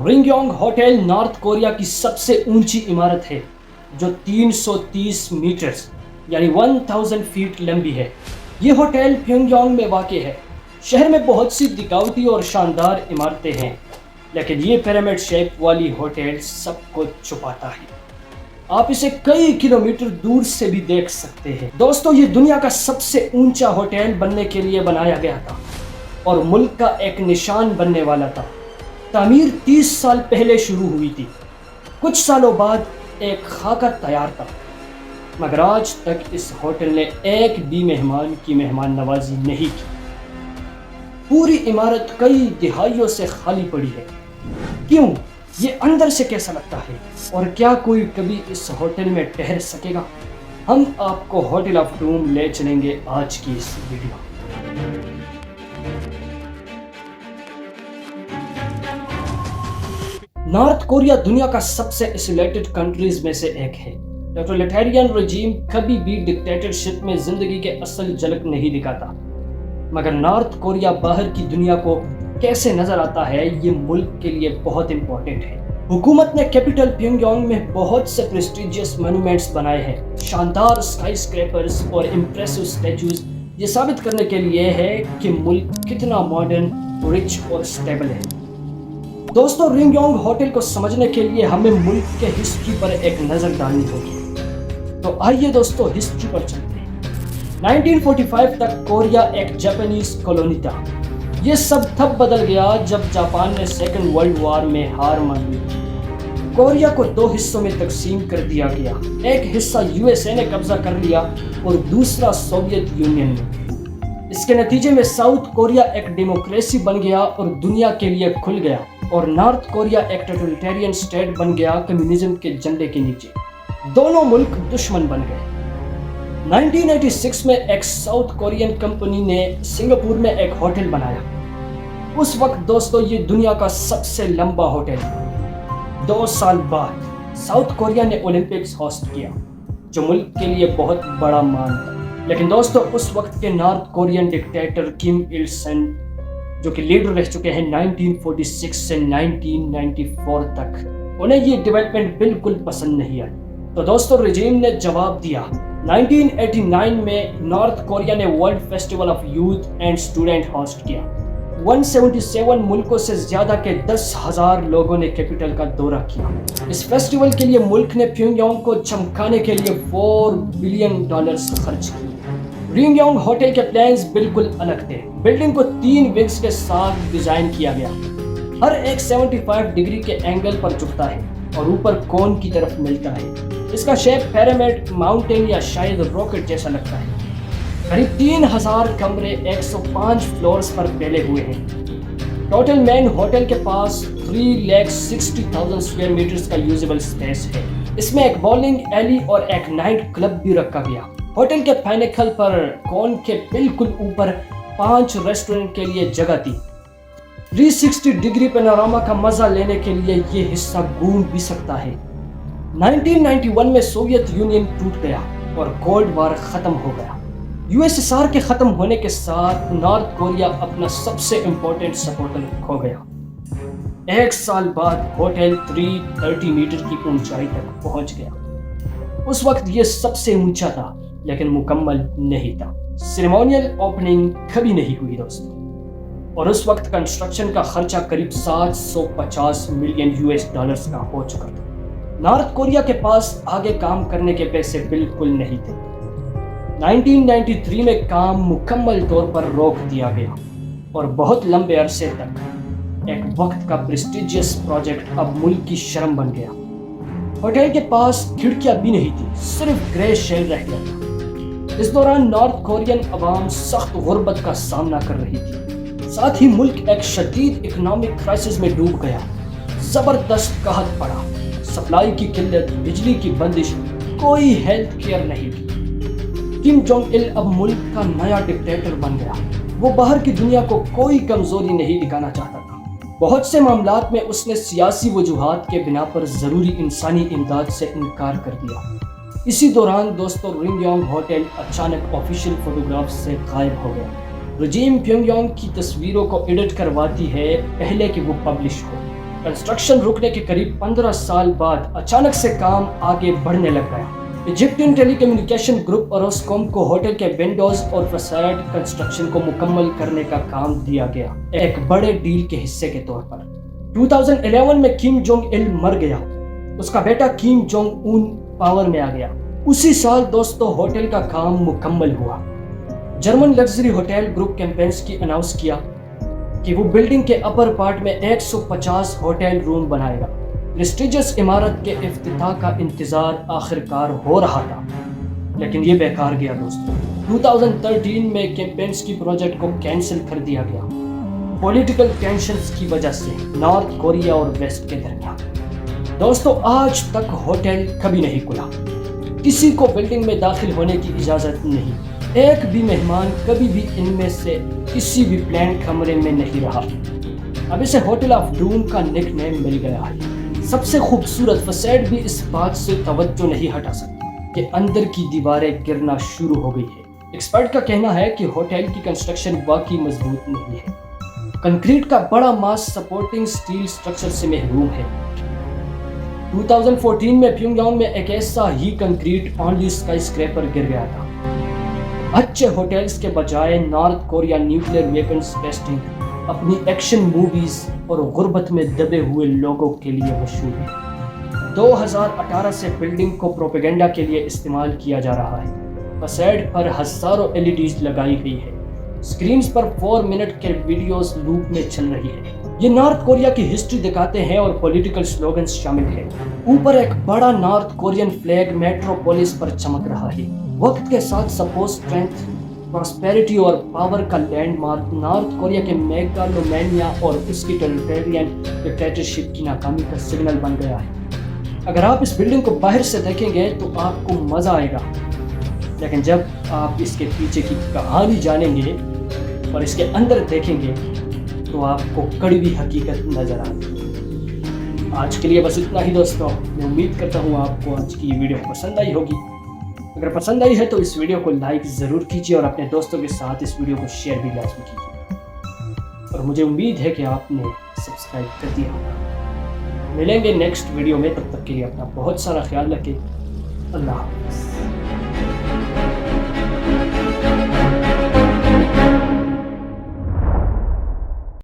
रिंगयोंग hotel north Korea की सबसे ऊंची इमारत है जो 330 मीटर यानी 1000 फीट लंबी है। ये होटल प्योंगयांग में वाक़ है। शहर में बहुत सी दिखावटी और शानदार इमारतें हैं, लेकिन ये पिरामिड शेप वाली होटल सबको छुपाता है। आप इसे कई किलोमीटर दूर से भी देख सकते हैं। दोस्तों, ये दुनिया का सबसे ऊंचा होटल बनने के लिए बनाया गया था और मुल्क का एक निशान बनने वाला था। तामीर 30 साल पहले शुरू हुई थी। कुछ सालों बाद एक खाका तैयार था, मगर आज तक इस होटल ने एक भी मेहमान की मेहमान नवाजी नहीं की। पूरी इमारत कई दिहाइयों से खाली पड़ी है। क्यों? ये अंदर से कैसा लगता है और क्या कोई कभी इस होटल में ठहर सकेगा? हम आपको होटल ऑफ डूम ले चलेंगे आज की इस वीडियो। नॉर्थ कोरिया दुनिया का सबसे आइसोलेटेड कंट्रीज में से एक है। टोटलिटेरियन रजीम कभी भी डिक्टेटरशिप में जिंदगी के असल झलक नहीं दिखाता, मगर नॉर्थ कोरिया बाहर की दुनिया को कैसे नजर आता है ये मुल्क के लिए बहुत इंपॉर्टेंट है। हुकूमत ने कैपिटल प्योंगयांग में बहुत से प्रेस्टिजियस मॉन्यूमेंट्स बनाए हैं, शानदार स्काईस्क्रैपर्स और इम्प्रेसिव स्टैचूज। ये साबित करने के लिए है कि मुल्क कितना मॉडर्न, रिच और स्टेबल है। दोस्तों, रिंगयोंग होटल को समझने के लिए हमें मुल्क के हिस्ट्री पर एक नजर डालनी होगी। तो आइए दोस्तों, हिस्ट्री पर चलते हैं। 1945 तक कोरिया एक जापानीज कॉलोनी था। ये सब तब बदल गया जब जापान ने सेकेंड वर्ल्ड वॉर में हार मान ली। कोरिया को दो हिस्सों में तकसीम कर दिया गया। एक हिस्सा यूएसए ने कब्जा कर लिया और दूसरा सोवियत यूनियन ने। इसके नतीजे में साउथ कोरिया एक डेमोक्रेसी बन गया और दुनिया के लिए खुल गया, और नॉर्थ कोरिया एक टोटलिटेरियन स्टेट बन गया कम्युनिज्म के झंडे के नीचे। दोनों मुल्क दुश्मन बन गए। 1986 में एक साउथ कोरियन कंपनी ने सिंगापुर में एक होटल बनाया। उस वक्त दोस्तों ये दुनिया का सबसे लंबा होटल था। 2 साल बाद साउथ कोरिया ने ओलंपिक्स होस्ट किया, जो मुल्क के लिए बहुत बड़ा मान था। लेकिन दोस्तों, उस वक्त के नॉर्थ कोरियन डिक्टेटर किम इल सन, जो कि लीडर रह चुके हैं 1946 से 1994 तक, उन्हें ये डेवलपमेंट बिल्कुल पसंद नहीं आई। तो दोस्तों, रजीम ने जवाब दिया। 1989 में नॉर्थ कोरिया ने world festival of youth and student host किया। 177 मुल्कों से ज्यादा के 10,000 लोगों ने कैपिटल का दौरा किया। इस फेस्टिवल के लिए मुल्क ने प्योंगयांग को चमकाने के लिए $4 बिलियन खर्च किए। रिंगयोंग होटल के प्लान्स बिल्कुल अलग थे। बिल्डिंग को 3 विंग्स के साथ डिजाइन किया गया। हर एक 75 डिग्री के एंगल पर झुकता है और ऊपर कोन की तरफ मिलता है। इसका शेप पिरामिड, माउंटेन या शायद रॉकेट जैसा लगता है। करीब 3000 कमरे 105 फ्लोर्स पर फैले हुए हैं। टोटल मेन होटल के पास 360,000 स्क्वायर मीटर्स का यूजेबल स्पेस है। इसमें एक बॉलिंग एली और एक नाइट क्लब भी रखा गया। होटल के पैनेकल पर कोन के बिल्कुल ऊपर 5 रेस्टोरेंट के लिए जगह थी। 360 डिग्री पैनोरामा का मजा लेने के लिए ये हिस्सा घूम भी सकता है। 1991 में सोवियत यूनियन टूट गया और कोल्ड वॉर खत्म हो गया। यूएसएसआर के खत्म होने के साथ नॉर्थ कोरिया अपना सबसे इंपॉर्टेंट सपोर्टर खो गया। 1 साल बाद होटल 330 मीटर की ऊंचाई तक पहुंच गया। उस वक्त ये सबसे ऊंचा था, लेकिन मुकम्मल नहीं था। सेरेमोनियल ओपनिंग कभी नहीं हुई दोस्तों, और उस वक्त कंस्ट्रक्शन का खर्चा करीब $750 मिलियन का हो चुका था। नॉर्थ कोरिया के पास आगे काम करने के पैसे बिल्कुल नहीं थे। 1993 में काम मुकम्मल तौर पर रोक दिया गया और बहुत लंबे अरसे तक एक वक्त का प्रेस्टिजियस प्रोजेक्ट अब मुल्क की शर्म बन गया। होटल के पास खिड़कियां भी नहीं थी, सिर्फ ग्रे शेड रह गया था। इस दौरान नॉर्थ कोरियन अवाम सख्त गुर्बत का सामना कर रही थी। साथ ही मुल्क एक शदीद इकोनॉमिक क्राइसिस में डूब गया। जबरदस्त कहत पड़ा, सप्लाई की किल्लत, बिजली की बंदिश, कोई हेल्थ केयर नहीं थी। किम जोंग इल अब मुल्क का नया डिक्टेटर बन गया। वो बाहर की दुनिया को कोई कमजोरी नहीं दिखाना चाहता था। बहुत से मामलात में उसने सियासी वजूहात के बिना पर जरूरी इंसानी इमदाद से इनकार कर दिया। इसी दौरान दोस्तों रिंगयोंग होटल अचानक ऑफिशियल फोटोग्राफ से गायब हो गया। रजीम प्योंगयांग की तस्वीरों को एडिट करवाती है पहले कि वो पब्लिश हो। कंस्ट्रक्शन रुकने के करीब 15 साल बाद अचानक से काम आगे बढ़ने लग गया। इजिप्टियन टेलीकम्युनिकेशन ग्रुप ऑरोस्कॉम को होटल के विंडोज और फसाड कंस्ट्रक्शन को मुकम्मल करने का काम दिया गया, एक बड़े डील के हिस्से के तौर पर। 2011 में किम जोंग इल मर गया, उसका बेटा किम जोंग उन पावर में आ गया। उसी साल दोस्तों होटल का काम मुकम्मल हुआ। German luxury hotel group campaigns की अनाउंस किया कि वो बिल्डिंग के अपर पार्ट में 150 होटल रूम बनाएगा। प्रेस्टिजियस इमारत के इफ्तिताह का इंतजार आखिरकार हो रहा था, लेकिन ये बेकार गया दोस्तों। 2013 में कैंपेन्स की प्रोजेक्ट को कैंसिल कर दिया गया, पॉलिटिकल टेंशंस की वजह से नॉर्थ कोरिया और वेस्ट के दरमियान। दोस्तों आज तक होटल कभी नहीं खुला, किसी को बिल्डिंग में दाखिल होने की इजाज़त नहीं, एक भी मेहमान कभी भी इनमें से किसी भी प्लान कमरे में नहीं रहा। अब इसे होटल ऑफ डूम का निक नेम मिल गया है। सबसे खूबसूरत फसाड भी इस बात से तवज्जो नहीं हटा सकती कि अंदर की दीवारें गिरना शुरू हो गई है। एक्सपर्ट का कहना है कि होटल की कंस्ट्रक्शन वाकई मजबूत नहीं है, कंक्रीट का बड़ा मास सपोर्टिंग स्टील स्ट्रक्चर से महरूम है। 2014 में प्योंगयांग में एक ऐसा ही कंक्रीट ओनली स्काईस्क्रैपर गिर गया था। अच्छे होटल्स के बजाय north Korea nuclear weapons testing अपनी एक्शन मूवीज और गुर्बत में दबे हुए लोगों के लिए मशहूर है। 2018 से बिल्डिंग को प्रोपेगेंडा के लिए इस्तेमाल किया जा रहा है। फसाड पर हजारों LEDs लगाई गई है, स्क्रीन्स पर 4 मिनट के वीडियोस लूप में चल रही है। ये नॉर्थ कोरिया की हिस्ट्री दिखाते हैं और पॉलिटिकल स्लोगन्स शामिल है। ऊपर एक बड़ा नॉर्थ कोरियन फ्लैग मेट्रोपोलिस पर चमक रहा है। वक्त के साथ सपोज स्ट्रेंथ, प्रॉस्पेरिटी और पावर का लैंडमार्क नॉर्थ कोरिया के मेगालोमैनिया और उसकी टोटलिटेरियन डिक्टेटरशिप की नाकामी का सिग्नल बन गया है। अगर आप इस बिल्डिंग को बाहर से देखेंगे तो आपको मज़ा आएगा, लेकिन जब आप इसके पीछे की कहानी जानेंगे और इसके अंदर देखेंगे तो आपको कड़वी हकीकत नजर आएगी। आज के लिए बस इतना ही दोस्तों। मैं उम्मीद करता हूँ आपको आज की ये वीडियो पसंद आई होगी। अगर पसंद आई है तो इस वीडियो को लाइक ज़रूर कीजिए और अपने दोस्तों के साथ इस वीडियो को शेयर भी लाजमी कीजिए। और मुझे उम्मीद है कि आपने सब्सक्राइब कर दिया होगा। मिलेंगे नेक्स्ट वीडियो में, तब तक के लिए अपना बहुत सारा ख्याल रखें। अल्लाह हाफ़िज़।